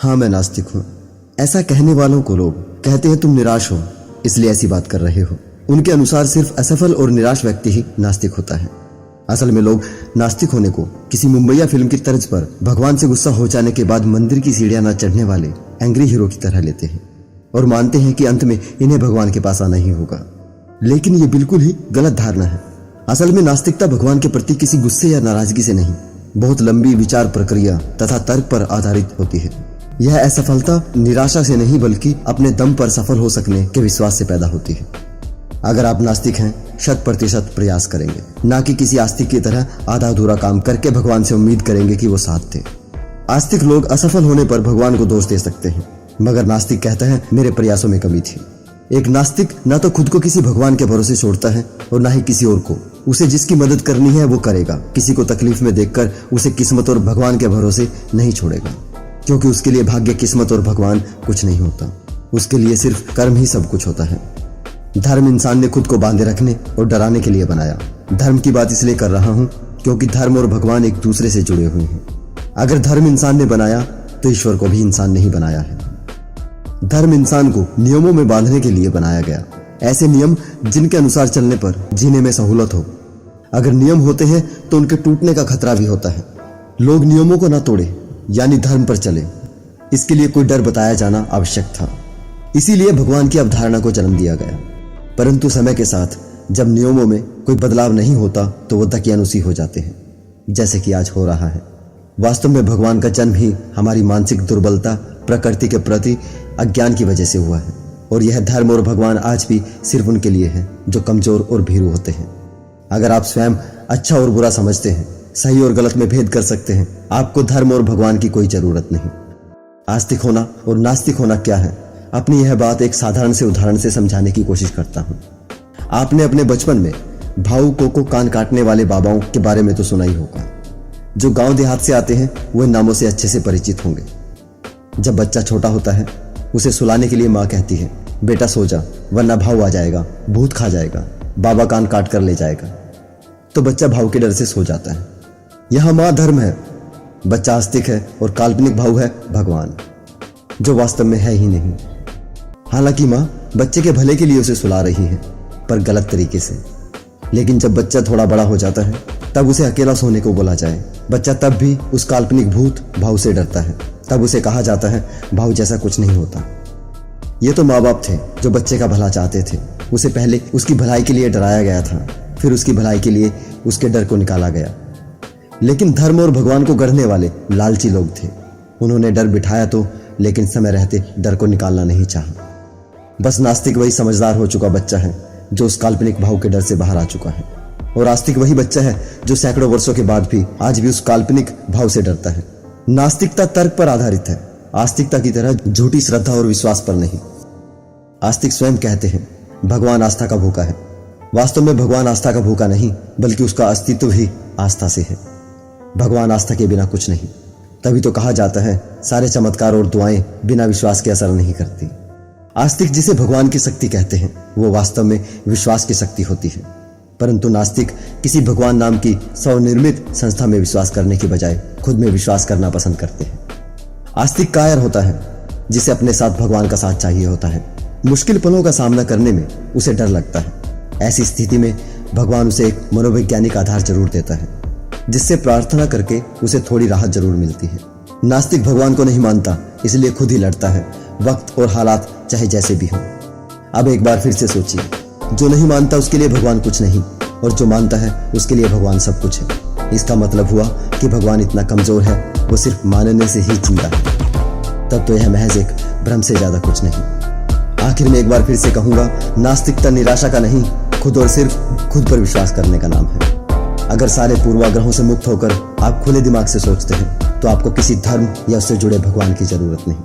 हाँ मैं नास्तिक हूँ। ऐसा कहने वालों को लोग कहते हैं तुम निराश हो इसलिए ऐसी बात कर रहे हो। उनके अनुसार सिर्फ असफल और निराश व्यक्ति ही नास्तिक होता है। असल में लोग नास्तिक होने को किसी मुंबईया फिल्म की तर्ज पर भगवान से गुस्सा हो जाने के बाद मंदिर की सीढ़ियां न चढ़ने वाले एंग्री हीरो की तरह लेते हैं और मानते हैं कि अंत में इन्हें भगवान के पास आना ही होगा। लेकिन ये बिल्कुल ही गलत धारणा है। असल में नास्तिकता भगवान के प्रति किसी गुस्से या नाराजगी से नहीं, बहुत लंबी विचार प्रक्रिया तथा तर्क पर आधारित होती है। यह असफलता निराशा से नहीं बल्कि अपने दम पर सफल हो सकने के विश्वास से पैदा होती है। अगर आप नास्तिक हैं 100% प्रयास करेंगे, ना कि किसी आस्तिक की तरह आधा अधूरा काम करके भगवान से उम्मीद करेंगे कि वो साथ थे। आस्तिक लोग असफल होने पर भगवान को दोष दे सकते हैं, मगर नास्तिक कहता है मेरे प्रयासों में कमी थी। एक नास्तिक ना तो खुद को किसी भगवान के भरोसे छोड़ता है और ना ही किसी और को। उसे जिसकी मदद करनी है वो करेगा। किसी को तकलीफ में देखकर उसे किस्मत और भगवान के भरोसे नहीं छोड़ेगा, क्योंकि उसके लिए भाग्य, किस्मत और भगवान कुछ नहीं होता। उसके लिए सिर्फ कर्म ही सब कुछ होता है। धर्म इंसान ने खुद को बांधे रखने और डराने के लिए बनाया। धर्म की बात इसलिए कर रहा हूँ क्योंकि धर्म और भगवान एक दूसरे से जुड़े हुए हैं। अगर धर्म इंसान ने बनाया तो ईश्वर को भी इंसान ने ही बनाया है। धर्म इंसान को नियमों में बांधने के लिए बनाया गया, ऐसे नियम जिनके अनुसार चलने पर जीने में सहूलत हो। अगर नियम होते हैं तो उनके टूटने का खतरा भी होता है। लोग नियमों को न तोड़े यानी धर्म पर चले, इसके लिए कोई डर बताया जाना आवश्यक था। इसीलिए भगवान की अवधारणा को जन्म दिया गया। परंतु समय के साथ जब नियमों में कोई बदलाव नहीं होता तो वो दकियानुसी हो जाते हैं, जैसे कि आज हो रहा है। वास्तव में भगवान का जन्म ही हमारी मानसिक दुर्बलता, प्रकृति के प्रति अज्ञान की वजह से हुआ है। और यह धर्म और भगवान आज भी सिर्फ उनके लिए है जो कमजोर और भीरू होते हैं। अगर आप स्वयं अच्छा और बुरा समझते हैं, सही और गलत में भेद कर सकते हैं, आपको धर्म और भगवान की कोई जरूरत नहीं। आस्तिक होना और नास्तिक होना क्या है, अपनी यह बात एक साधारण से उदाहरण से समझाने की कोशिश करता हूँ। आपने अपने बचपन में भावुकों को कान काटने वाले बाबाओं के बारे में तो सुना ही होगा। जो गांव देहात से आते हैं वो इन नामों से अच्छे से परिचित होंगे। जब बच्चा छोटा होता है उसे सुलाने के लिए माँ कहती है बेटा सो जा वरना भाव आ जाएगा, भूत खा जाएगा, बाबा कान काट कर ले जाएगा। तो बच्चा भाव के डर से सो जाता है। यह माँ धर्म है, बच्चा आस्तिक है और काल्पनिक भाव है भगवान, जो वास्तव में है ही नहीं। हालांकि माँ बच्चे के भले के लिए उसे सुला रही है, पर गलत तरीके से। लेकिन जब बच्चा थोड़ा बड़ा हो जाता है तब उसे अकेला सोने को बोला जाए, बच्चा तब भी उस काल्पनिक भूत भाव से डरता है। तब उसे कहा जाता है भाव जैसा कुछ नहीं होता। ये तो माँ बाप थे जो बच्चे का भला चाहते थे। उसे पहले उसकी भलाई के लिए डराया गया था, फिर उसकी भलाई के लिए उसके डर को निकाला गया। लेकिन धर्म और भगवान को गढ़ने वाले लालची लोग थे। उन्होंने डर बिठाया तो, लेकिन समय रहते डर को निकालना नहीं चाहा। बस नास्तिक वही समझदार हो चुका बच्चा है जो उस काल्पनिक भाव के डर से बाहर आ चुका है, और आस्तिक वही बच्चा है जो सैकड़ों वर्षों के बाद भी आज भी उस काल्पनिक भाव से डरता है। नास्तिकता तर्क पर आधारित है, आस्तिकता की तरह झूठी श्रद्धा और विश्वास पर नहीं। आस्तिक स्वयं कहते हैं भगवान आस्था का भूखा है। वास्तव में भगवान आस्था का भूखा नहीं, बल्कि उसका अस्तित्व ही आस्था से है। भगवान आस्था के बिना कुछ नहीं। तभी तो कहा जाता है सारे चमत्कार और दुआएं बिना विश्वास के असर नहीं करती। आस्तिक जिसे भगवान की शक्ति कहते हैं वो वास्तव में विश्वास की शक्ति होती है। परंतु नास्तिक किसी भगवान नाम की स्वनिर्मित संस्था में विश्वास करने के बजाय खुद में विश्वास करना पसंद करते हैं। आस्तिक कायर होता है जिसे अपने साथ भगवान का साथ चाहिए होता है। मुश्किल पलों का सामना करने में उसे डर लगता है। ऐसी स्थिति में भगवान उसे एक मनोवैज्ञानिक आधार जरूर देता है, जिससे प्रार्थना करके उसे थोड़ी राहत जरूर मिलती है। नास्तिक भगवान को नहीं मानता, इसलिए खुद ही लड़ता है, वक्त और हालात चाहे जैसे भी हो। अब एक बार फिर से सोचिए, जो नहीं मानता उसके लिए भगवान कुछ नहीं, और जो मानता है उसके लिए भगवान सब कुछ है। इसका मतलब हुआ कि भगवान इतना कमजोर है, वो सिर्फ मानने से ही जिंदा है। तब तो यह महज एक भ्रम से ज्यादा कुछ नहीं। आखिर में एक बार फिर से कहूंगा, नास्तिकता निराशा का नहीं, खुद और सिर्फ खुद पर विश्वास करने का नाम है। अगर सारे पूर्वाग्रहों से मुक्त होकर आप खुले दिमाग से सोचते हैं तो आपको किसी धर्म या उससे जुड़े भगवान की जरूरत नहीं।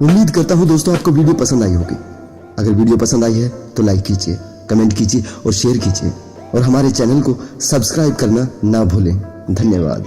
उम्मीद करता हूं दोस्तों आपको वीडियो पसंद आई होगी। अगर वीडियो पसंद आई है तो लाइक कीजिए, कमेंट कीजिए और शेयर कीजिए, और हमारे चैनल को सब्सक्राइब करना ना भूलें। धन्यवाद।